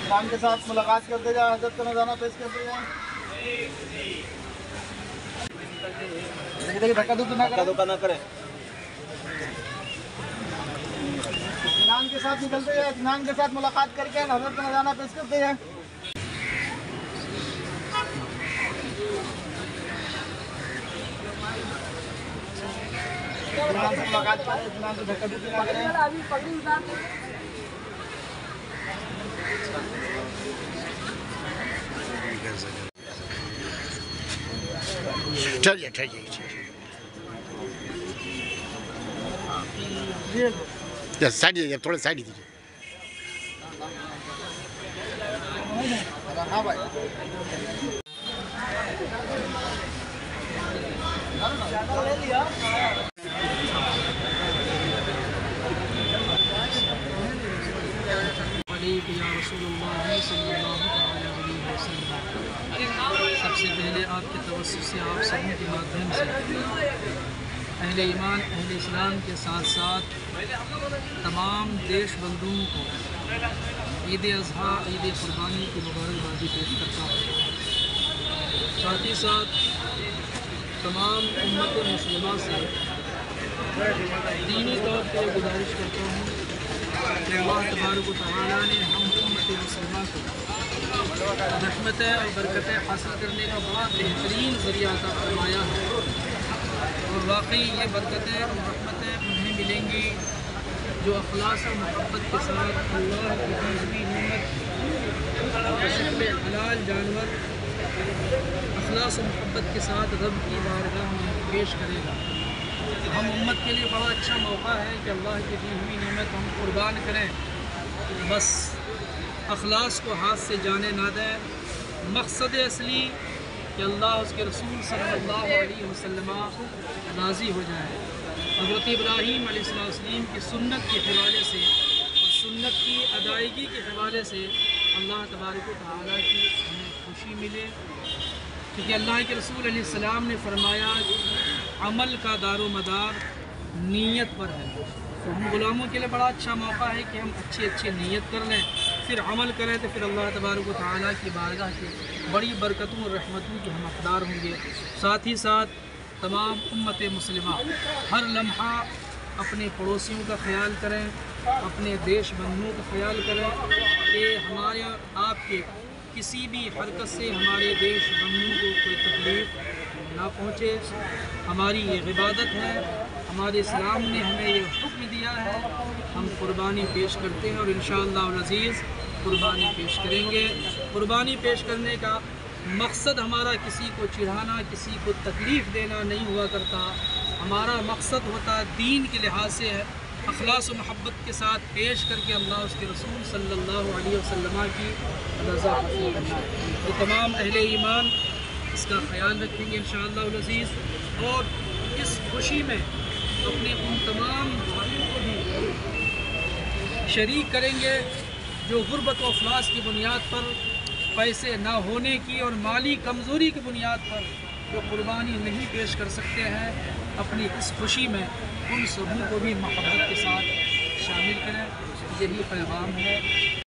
امام کے ساتھ ملاقات کرتے جائیں، حضرت کا نذرانہ پیش کرتے جائیں۔ دیکھیں دھکا دھکا نہ کریں۔ اطمینان کے ساتھ نکلتے جائیں، اطمینان کے ساتھ ملاقات کر کے حضرت کا نذرانہ پیش کرتے جائیں۔ اطمینان سے ملاقات کریں، اطمینان سے دھکا دھکی نہ کریں۔ چلیے سائڈ دیجیے، تھوڑے سائڈ دیجیے۔ ہاں بھائی یا رسول اللہ صلی اللہ علیہ وسلم، سب سے پہلے آپ کے توسط سے آپ سبھی کے مادھیم سے اہل ایمان اہل اسلام کے ساتھ ساتھ تمام دیش بندوؤں کو عید اضحیٰ عید قربانی کی مبارکبادی پیش کرتا ہوں۔ ساتھ ہی ساتھ تمام امت مسلمہ سے دینی طور پہ گزارش کرتا ہوں کہ اللہ تبارک و تعالیٰ نے ہم امت مسلمہ کو رحمتیں اور برکتیں حاصل کرنے کا بڑا بہترین ذریعہ عطا فرمایا ہے، اور واقعی یہ برکتیں اور رحمتیں انہیں ملیں گی جو اخلاص و محبت کے ساتھ اللہ کی دی نعمت بشکل حلال جانور اخلاص و محبت کے ساتھ رب کی بارگاہ میں پیش کرے گا۔ ہم امت کے لیے بڑا اچھا موقع ہے کہ اللہ کی دی ہوئی نعمت ہم قربان کریں، بس اخلاص کو ہاتھ سے جانے نہ دیں۔ مقصد اصلی کہ اللہ اس کے رسول صلی اللہ علیہ وسلم راضی ہو جائے۔ حضرت ابراہیم علیہ السلام کی سنت کے حوالے سے اور سنت کی ادائیگی کے حوالے سے اللہ تبارک و تعالیٰ کی ہمیں خوشی ملے، کیونکہ اللہ کے رسول علیہ السلام نے فرمایا عمل کا دار و مدار نیت پر ہے۔ تو ہم غلاموں کے لیے بڑا اچھا موقع ہے کہ ہم اچھی نیت کر لیں، پھر عمل کریں تو پھر اللہ تبارک و تعالیٰ کی بارگاہ کی بڑی برکتوں اور رحمتوں کے ہم حقدار ہوں گے۔ ساتھ ہی ساتھ تمام امت مسلمہ ہر لمحہ اپنے پڑوسیوں کا خیال کریں، اپنے دیش بندھوؤں کا خیال کریں کہ ہمارے آپ کے کسی بھی حرکت سے ہمارے دیش بندھوؤں کو کوئی تکلیف نہ پہنچے۔ ہماری یہ عبادت ہے، ہمارے اسلام نے ہمیں یہ حکم دیا ہے، ہم قربانی پیش کرتے ہیں اور انشاءاللہ العزیز قربانی پیش کریں گے۔ قربانی پیش کرنے کا مقصد ہمارا کسی کو چڑھانا، کسی کو تکلیف دینا نہیں ہوا کرتا، ہمارا مقصد ہوتا دین کے لحاظ سے ہے، اخلاص و محبت کے ساتھ پیش کر کے اللہ اس کے رسول صلی اللہ علیہ وسلم کی رضا حاصل کرنا۔ تو تمام اہل ایمان اس کا خیال رکھیں گے انشاءاللہ العزیز، اور اس خوشی میں اپنے ان تمام بھائیوں کو بھی شریک کریں گے جو غربت و افلاس کی بنیاد پر، پیسے نہ ہونے کی اور مالی کمزوری کی بنیاد پر جو قربانی نہیں پیش کر سکتے ہیں۔ اپنی اس خوشی میں ان سبھی کو بھی محبت کے ساتھ شامل کریں، یہی پیغام ہے۔